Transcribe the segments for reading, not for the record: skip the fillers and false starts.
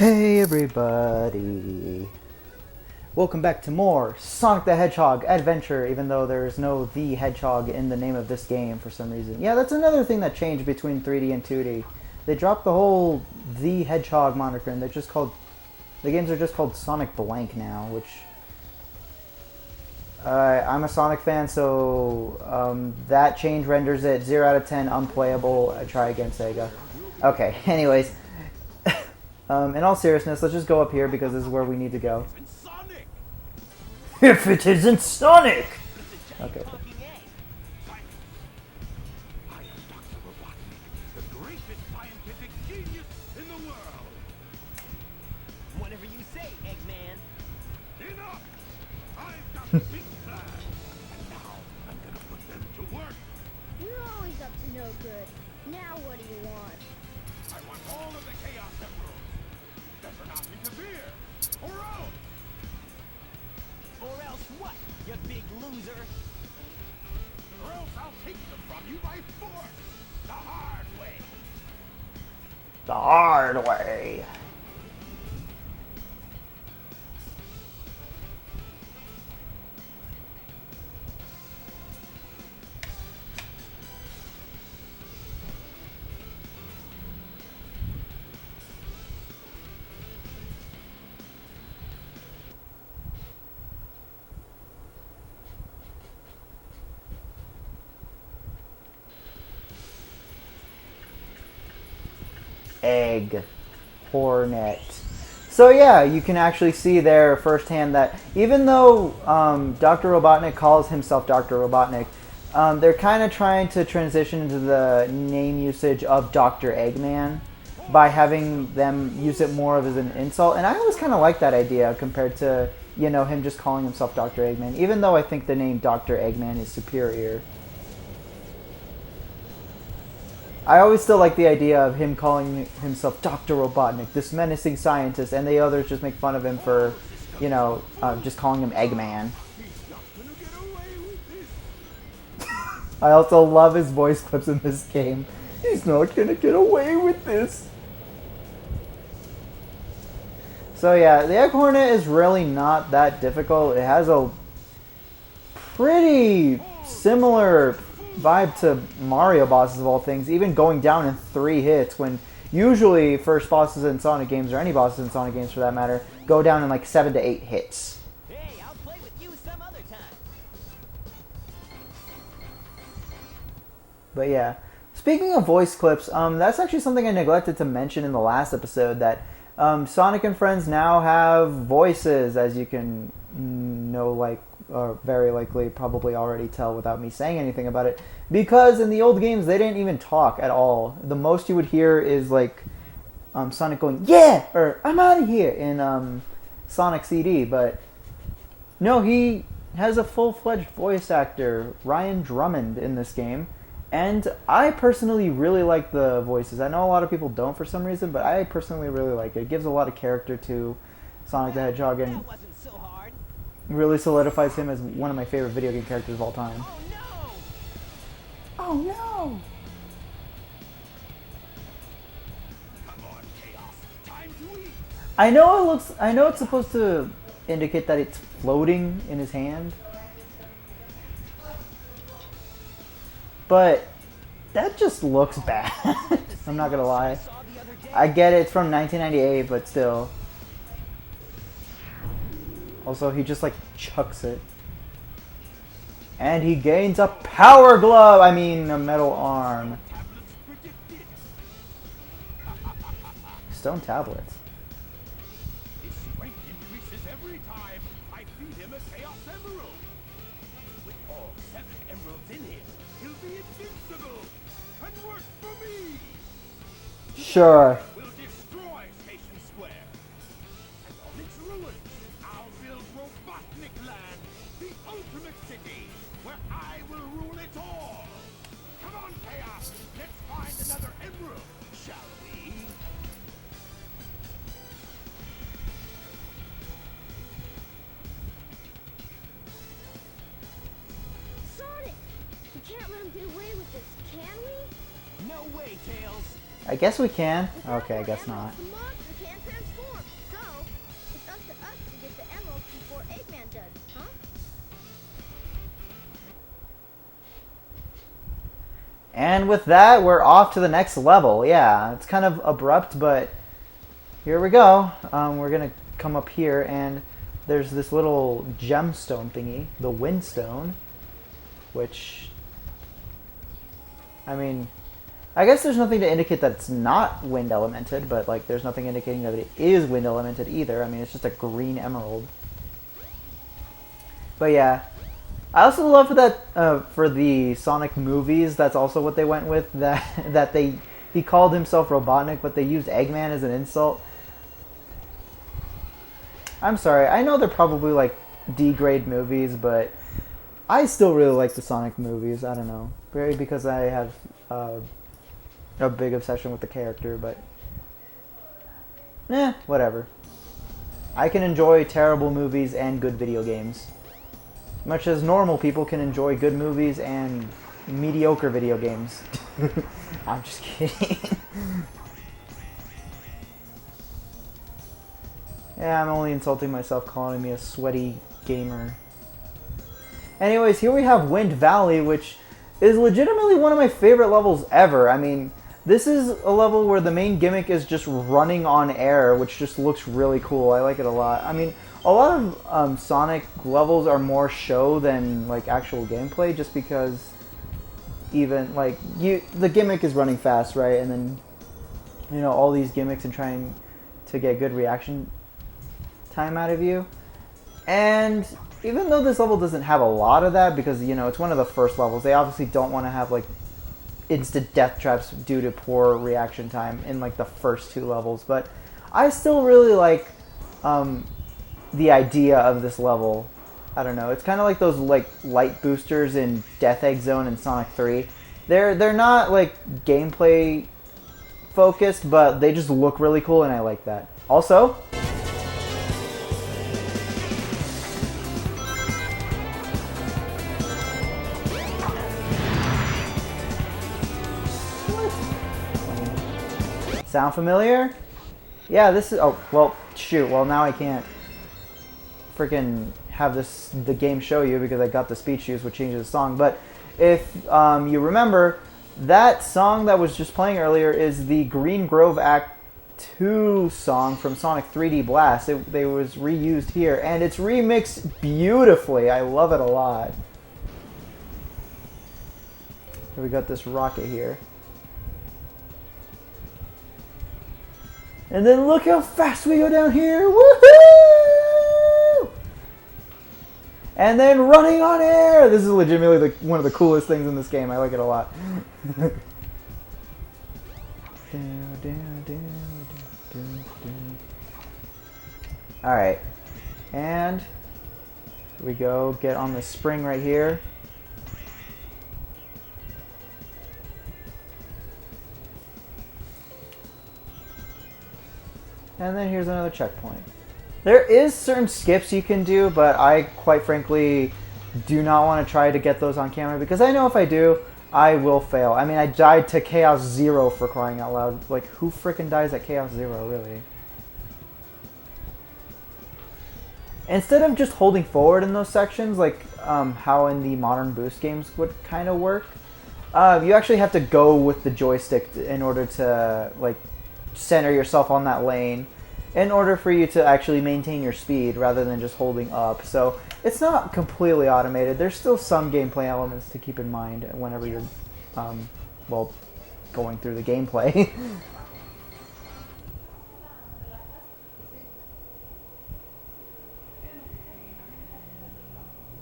Hey everybody! Welcome back to more Sonic the Hedgehog Adventure, even though there's no The Hedgehog in the name of this game for some reason. Yeah, that's another thing that changed between 3D and 2D. They dropped the whole The Hedgehog moniker and they're just called... The games are just called Sonic Blank now, which... I'm a Sonic fan, so that change renders it 0 out of 10 unplayable. I try again, Sega. Okay, anyways... in all seriousness, let's just go up here because this is where we need to go. If it isn't Sonic! Okay. Whatever you say, Eggman. Enough! I've got a big plan. And now I'm gonna put them to work. You're always up to no good. Now what do you want? I want all of the Chaos Emeralds. Better not interfere. Or else. Or else what, you big loser? Or else I'll take them from you by force. The hard way. The hard way. Egg Hornet. So yeah, you can actually see there firsthand that even though Dr. Robotnik calls himself Dr. Robotnik, they're kind of trying to transition into the name usage of Dr. Eggman by having them use it more of as an insult. And I always kind of like that idea compared to, you know, him just calling himself Dr. Eggman, even though I think the name Dr. Eggman is superior. I always still like the idea of him calling himself Dr. Robotnik, this menacing scientist, and the others just make fun of him for, you know, just calling him Eggman. I also love his voice clips in this game. He's not gonna get away with this. So yeah, the Egg Hornet is really not that difficult. It has a pretty similar vibe to Mario bosses of all things, even going down in 3 hits when usually first bosses in Sonic games, or any bosses in Sonic games for that matter, go down in like 7 to 8 hits. Hey, I'll play with you some other time. But yeah, speaking of voice clips, that's actually something I neglected to mention in the last episode, that Sonic and Friends now have voices, as you can know, like, or very likely probably already tell without me saying anything about it, because in the old games they didn't even talk at all. The most you would hear is like Sonic going "yeah" or "I'm out of here" in Sonic CD, but no, he has a full-fledged voice actor, Ryan Drummond, in this game, and I personally really like the voices. I know a lot of people don't for some reason, but I personally really like it. It gives a lot of character to Sonic the Hedgehog and That wasn't so hard. really solidifies him as one of my favorite video game characters of all time. Oh no! Oh no! Come on, Chaos. Time to eat. I know it's supposed to indicate that it's floating in his hand. But that just looks bad. I'm not gonna lie. I get it, it's from 1998, but still. Also, he just like chucks it. And he gains a power glove! I mean, a metal arm. Stone tablets. His strength increases every time I feed him a Chaos Emerald. With all 7 emeralds in him, he'll be invincible and work for me. Sure. We'll destroy Station Square. And on its ruins, I'll build Robotnik Land, the ultimate city, where I will rule it all. Come on, Chaos, let's find another emerald, shall we? Sonic! We can't let him get away with this, can we? No way, Tails. I guess we can. Okay, I guess not. The monster can't transform. And with that, we're off to the next level. Yeah, it's kind of abrupt, but here we go. We're going to come up here, and there's this little gemstone thingy, the Windstone, which, I mean, I guess there's nothing to indicate that it's not wind elemented, but like there's nothing indicating that it is wind elemented either. I mean, it's just a green emerald. But yeah, I also love that for the Sonic movies, that's also what they went with. That he called himself Robotnik, but they used Eggman as an insult. I'm sorry, I know they're probably like D-grade movies, but I still really like the Sonic movies. I don't know, maybe because I have a big obsession with the character, but whatever. I can enjoy terrible movies and good video games, much as normal people can enjoy good movies and mediocre video games. I'm just kidding. Yeah, I'm only insulting myself calling me a sweaty gamer. Anyways, here we have Wind Valley, which is legitimately one of my favorite levels ever. I mean, this is a level where the main gimmick is just running on air, which just looks really cool. I like it a lot. I mean, a lot of Sonic levels are more show than like actual gameplay, just because even like the gimmick is running fast, right? And then all these gimmicks and trying to get good reaction time out of you. And even though this level doesn't have a lot of that, because it's one of the first levels, they obviously don't want to have like instant death traps due to poor reaction time in like the first two levels. But I still really like the idea of this level. I don't know, it's kind of like those like light boosters in Death Egg Zone and Sonic 3. They're not like gameplay focused, but they just look really cool, and I like that. Also, sound familiar? Yeah, this is... Oh, well, shoot. Well, now I can't freaking have the game show you because I got the speech use, which changes the song. But if you remember, that song that was just playing earlier is the Green Grove Act 2 song from Sonic 3D Blast. It was reused here, and it's remixed beautifully. I love it a lot. We got this rocket here. And then look how fast we go down here. Woohoo! And then running on air. This is legitimately one of the coolest things in this game. I like it a lot. Alright. And here we go. Get on the spring right here. And then here's another checkpoint. There is certain skips you can do, but I quite frankly do not want to try to get those on camera because I know if I do, I will fail. I mean, I died to Chaos Zero, for crying out loud. Like, who frickin' dies at Chaos Zero, really? Instead of just holding forward in those sections, like how in the modern boost games would kind of work, you actually have to go with the joystick in order to, like, center yourself on that lane in order for you to actually maintain your speed rather than just holding up. So it's not completely automated. There's still some gameplay elements to keep in mind whenever you're well, going through the gameplay.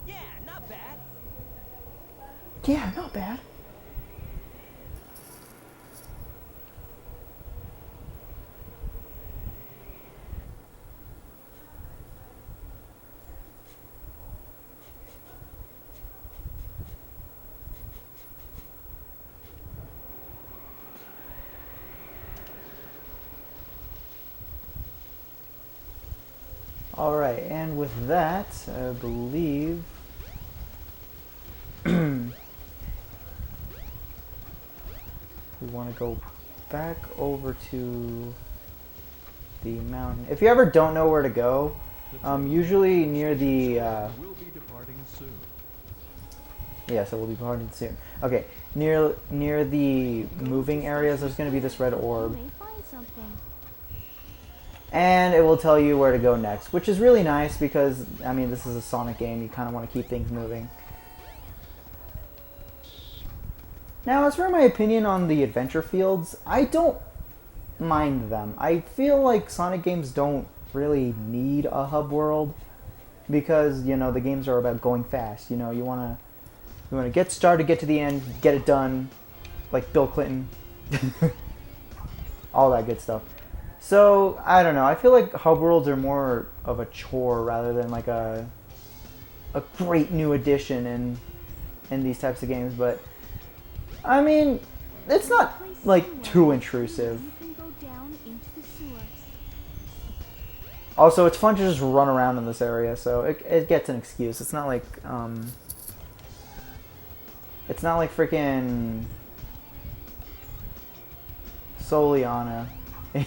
Yeah, not bad. Yeah, not bad. Alright, and with that, I believe... we want to go back over to the mountain. If you ever don't know where to go, usually near the... We'll be departing soon. Yes, it will be departing soon. Okay, near the moving areas, there's going to be this red You orb. may find something. And it will tell you where to go next, which is really nice because, I mean, this is a Sonic game. You kind of want to keep things moving. Now, as for my opinion on the adventure fields, I don't mind them. I feel like Sonic games don't really need a hub world because, you know, the games are about going fast. You know, you want to get started, get to the end, get it done, like Bill Clinton. All that good stuff. So, I don't know. I feel like hub worlds are more of a chore rather than like a great new addition in these types of games, but I mean, it's not like too intrusive. You can go down into the sewer. Also, it's fun to just run around in this area, so it gets an excuse. It's not like freaking Soliana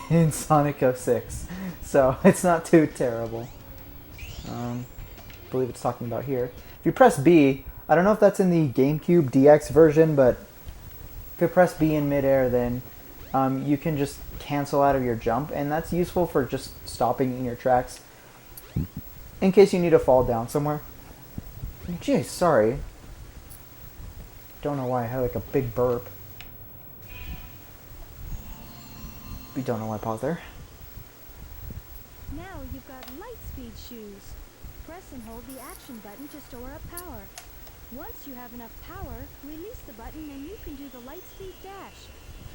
in Sonic 06, so it's not too terrible. I believe it's talking about here. If you press B, I don't know if that's in the GameCube DX version, but if you press B in midair, then you can just cancel out of your jump, and that's useful for just stopping in your tracks in case you need to fall down somewhere. Geez, sorry. Don't know why I had like a big burp. We don't know why I paused there. Now you've got light speed shoes. Press and hold the action button to store up power. Once you have enough power, release the button and you can do the light speed dash.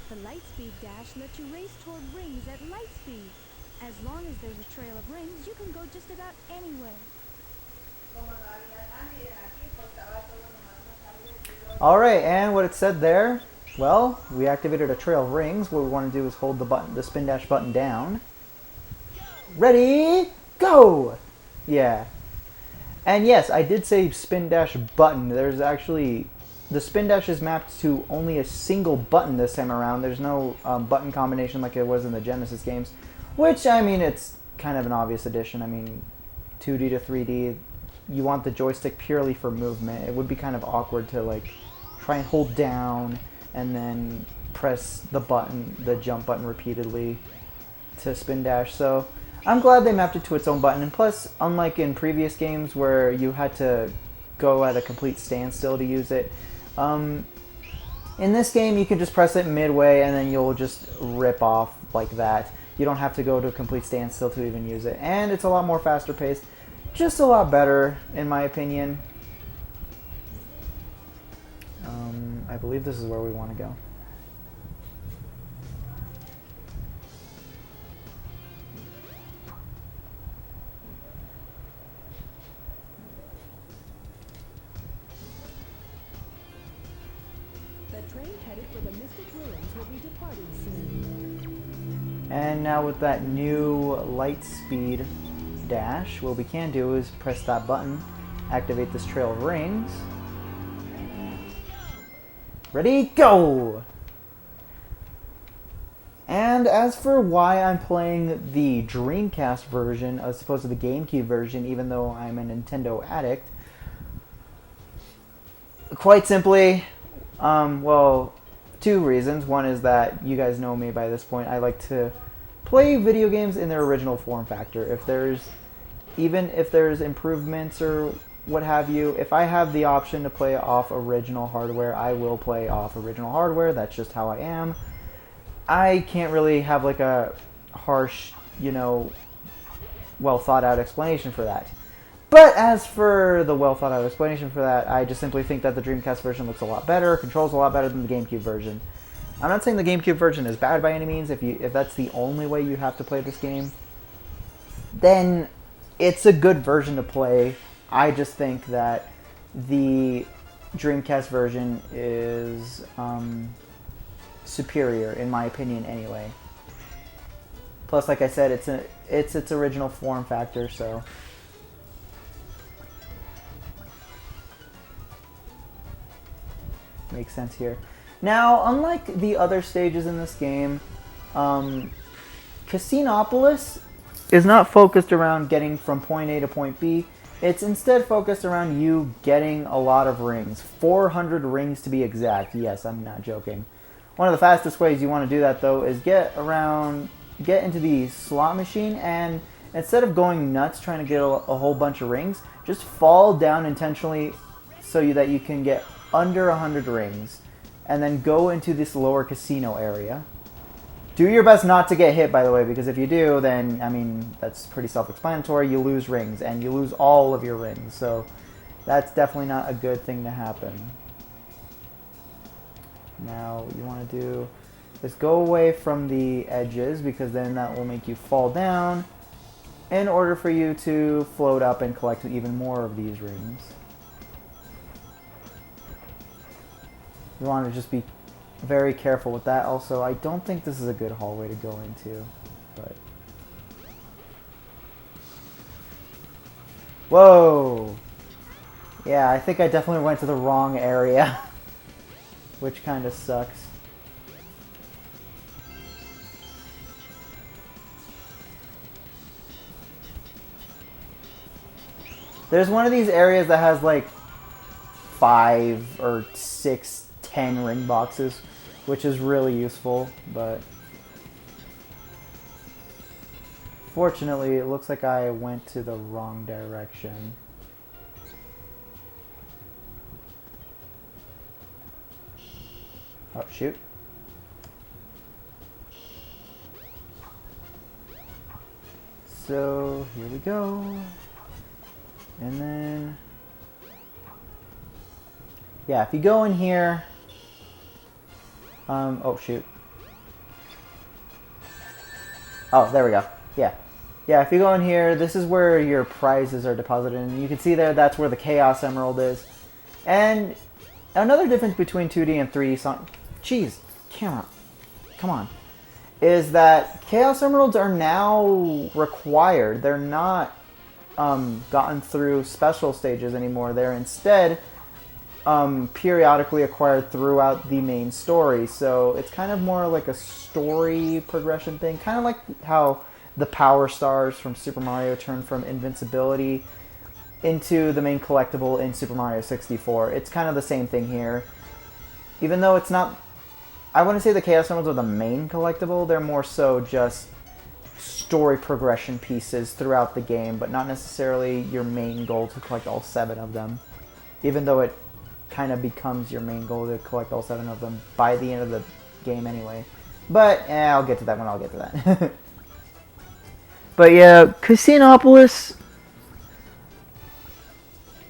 The light speed dash lets you race toward rings at light speed. As long as there's a trail of rings, you can go just about anywhere. Alright, and what it said there, well, we activated a trail of rings. What we want to do is hold the spin dash button down. Ready, go! Yeah. And yes, I did say spin dash button. There's actually, the spin dash is mapped to only a single button this time around. There's no button combination like it was in the Genesis games. Which, I mean, it's kind of an obvious addition. I mean, 2D to 3D, you want the joystick purely for movement. It would be kind of awkward to like try and hold down and then press the button, the jump button repeatedly to spin dash. So I'm glad they mapped it to its own button. And plus, unlike in previous games where you had to go at a complete standstill to use it, in this game you can just press it midway and then you'll just rip off like that. You don't have to go to a complete standstill to even use it. And it's a lot more faster paced. Just a lot better, in my opinion. I believe this is where we want to go. The train headed for the Mystic Ruins will be departing soon. And now with that new light speed dash, what we can do is press that button, activate this trail of rings. Ready, go! And as for why I'm playing the Dreamcast version as opposed to the GameCube version, even though I'm a Nintendo addict, quite simply, well, two reasons. One is that you guys know me by this point. I like to play video games in their original form factor. Even if there's improvements or what have you, if I have the option to play off original hardware, I will play off original hardware. That's just how I am. I can't really have like a harsh, well thought out explanation for that. But as for the well thought out explanation for that, I just simply think that the Dreamcast version looks a lot better, controls a lot better than the GameCube version. I'm not saying the GameCube version is bad by any means. If that's the only way you have to play this game, then it's a good version to play. I just think that the Dreamcast version is superior, in my opinion, anyway. Plus, like I said, it's its original form factor, so makes sense here. Now, unlike the other stages in this game, Casinopolis is not focused around getting from point A to point B. It's instead focused around you getting a lot of rings. 400 rings to be exact. Yes, I'm not joking. One of the fastest ways you want to do that, though, is get into the slot machine, and instead of going nuts trying to get a whole bunch of rings, just fall down intentionally so that you can get under 100 rings, and then go into this lower casino area. Do your best not to get hit, by the way, because if you do, then, I mean, that's pretty self-explanatory. You lose rings, and you lose all of your rings, so that's definitely not a good thing to happen. Now, what you want to do is go away from the edges, because then that will make you fall down in order for you to float up and collect even more of these rings. You want to just be very careful with that. Also, I don't think this is a good hallway to go into, but... Whoa! Yeah, I think I definitely went to the wrong area, which kind of sucks. There's one of these areas that has like 5 or 6, 10 ring boxes, which is really useful, but fortunately it looks like I went to the wrong direction. Oh, shoot. So, here we go. And then... yeah, if you go in here... oh, shoot. Oh, there we go. Yeah. Yeah, if you go in here, this is where your prizes are deposited. And you can see there, that's where the Chaos Emerald is. And another difference between 2D and 3D Sonic... jeez, camera. Come on. Is that Chaos Emeralds are now required. They're not gotten through special stages anymore. They're instead periodically acquired throughout the main story. So it's kind of more like a story progression thing. Kind of like how the Power Stars from Super Mario turn from invincibility into the main collectible in Super Mario 64. It's kind of the same thing here. Even though it's not... I wouldn't say the Chaos Emeralds are the main collectible. They're more so just story progression pieces throughout the game, but not necessarily your main goal to collect all 7 of them. Even though it kind of becomes your main goal to collect all 7 of them by the end of the game anyway. But, I'll get to that when I'll get to that. But yeah, Casinopolis...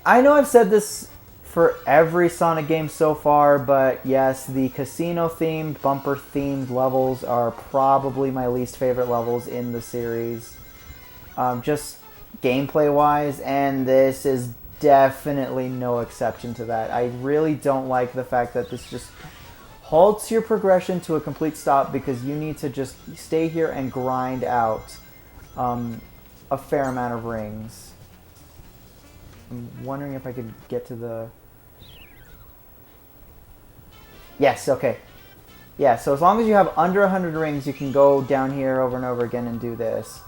I know I've said this for every Sonic game so far, but yes, the casino-themed, bumper-themed levels are probably my least favorite levels in the series. Just gameplay-wise, and this is definitely no exception to that. I really don't like the fact that this just halts your progression to a complete stop because you need to just stay here and grind out a fair amount of rings. I'm wondering if I could get to the... Yes, okay. Yeah, so as long as you have under 100 rings, you can go down here over and over again and do this.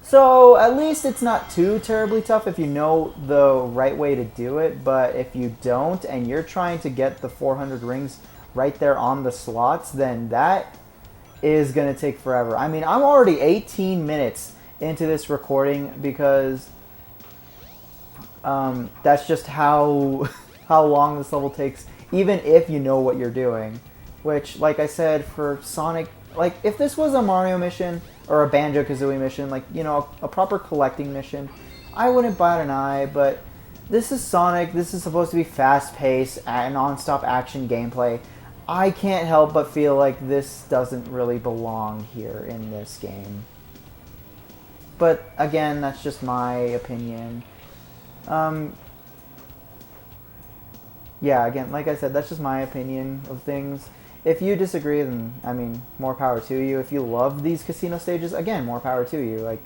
So, at least it's not too terribly tough if you know the right way to do it, but if you don't, and you're trying to get the 400 rings right there on the slots, then that is going to take forever. I mean, I'm already 18 minutes into this recording because that's just how long this level takes, even if you know what you're doing. Which, like I said, for Sonic, like, if this was a Mario mission or a Banjo-Kazooie mission, like, you know, a proper collecting mission, I wouldn't bat an eye, but this is Sonic, this is supposed to be fast-paced, non-stop action gameplay. I can't help but feel like this doesn't really belong here in this game. But, again, that's just my opinion. Yeah, again, like I said, that's just my opinion of things. If you disagree, then, I mean, more power to you. If you love these casino stages, again, more power to you. Like,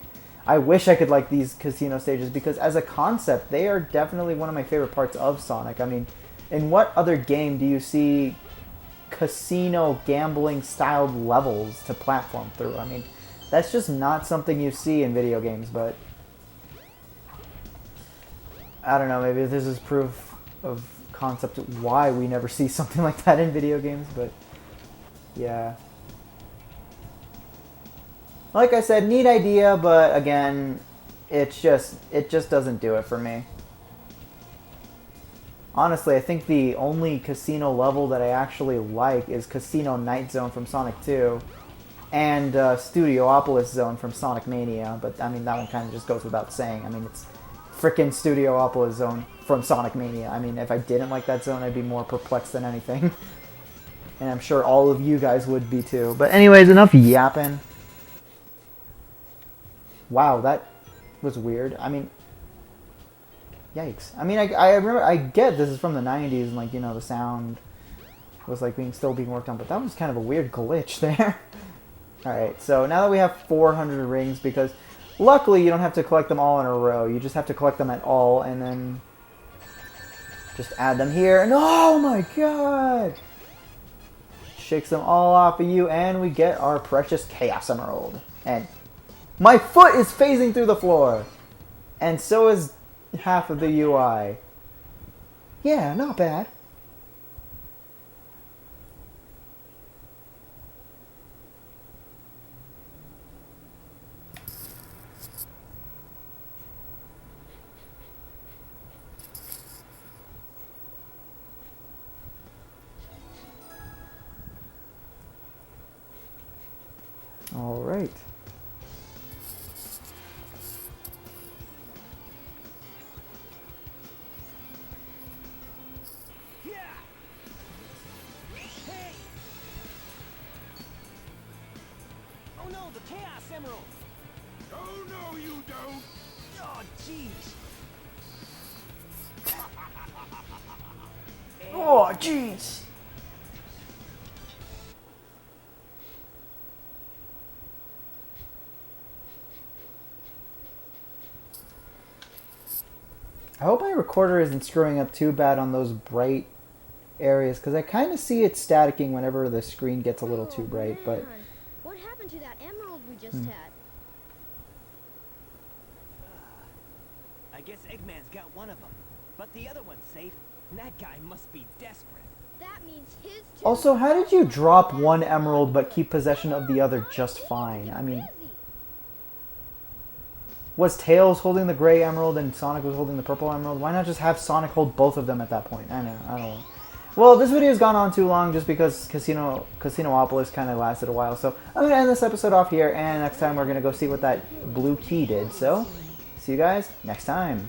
I wish I could like these casino stages because as a concept, they are definitely one of my favorite parts of Sonic. I mean, in what other game do you see casino gambling styled levels to platform through? I mean, that's just not something you see in video games, but I don't know, maybe this is proof of concept why we never see something like that in video games, but yeah. Like I said, neat idea, but again, it just doesn't do it for me. Honestly, I think the only casino level that I actually like is Casino Night Zone from Sonic 2 and Studiopolis Zone from Sonic Mania, but I mean, that one kind of just goes without saying. I mean, it's frickin' Studiopolis Zone from Sonic Mania. I mean, if I didn't like that zone, I'd be more perplexed than anything. And I'm sure all of you guys would be too. But anyways, enough yapping. Wow, that was weird. I mean, yikes. I mean, I remember, I get this is from the 90s and, like, you know, the sound was, like, still being worked on, but that was kind of a weird glitch there. Alright, so now that we have 400 rings, because luckily you don't have to collect them all in a row, you just have to collect them at all, and then just add them here, and oh my god! Shakes them all off of you, and we get our precious Chaos Emerald. And my foot is phasing through the floor! And so is half of the UI. Yeah, not bad. All right. Oh no, the Chaos Emerald! Oh no, you don't! Oh, jeez! Oh, jeez. I hope my recorder isn't screwing up too bad on those bright areas, because I kind of see it staticking whenever the screen gets a little too bright, but Man, what happened to that emerald we just had? I guess Eggman's got one of them, but the other one's safe. And that guy must be desperate. That means his two also, how did you drop one emerald but keep possession of the other just fine? I mean, busy. was Tails holding the gray emerald and Sonic was holding the purple emerald? Why not just have Sonic hold both of them at that point? I don't know. Well, this video's gone on too long just because Casinopolis kind of lasted a while. So I'm going to end this episode off here, and next time we're going to go see what that blue key did. So, see you guys next time.